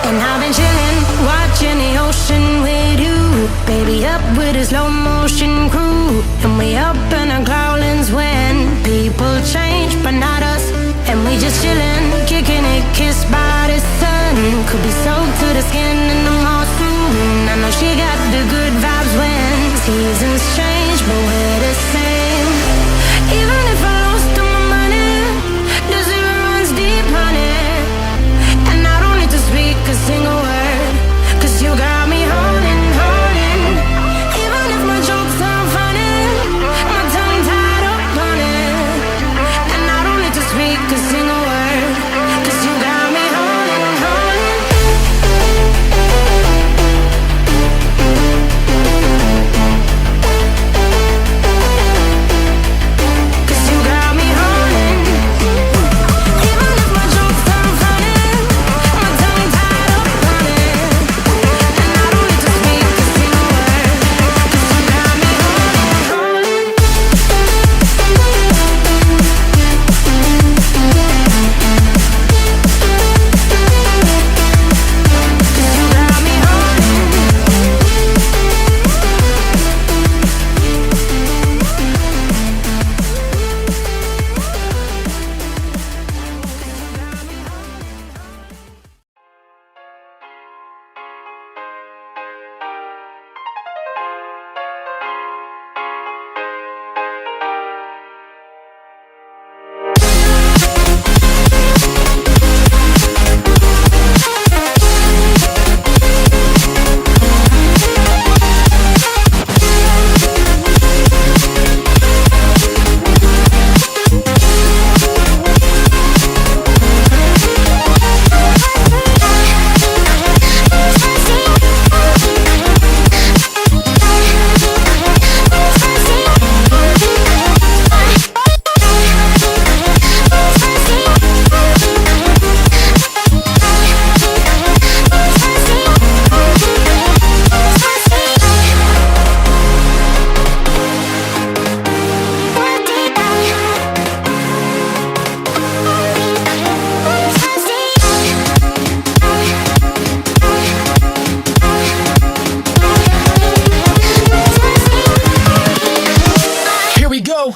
And I've been chillin', watching the ocean with you. Baby, up with a slow motion crew. And we up in our growlings when people change, but not us. And we just chillin', kicking it, kissed by the sun. Could be soaked to the skin in the mall soon. I know she got the good vibes when seasons change, but we're the same. Even if I lost all my money, the zero runs deep, honey. And I don't need to speak a single word, 'cause you got me holding, holding. Even if my jokes aren't funny, my tongue tied up on it. And I don't need to speak a single word, 'cause you got me holding, holding. 'Cause you got me holding. Even if my jokes aren't funny, my tongue tied up on it. And I don't need to speak a single word, 'cause you got me holding, holding. 'Cause you got me holding. Here we go.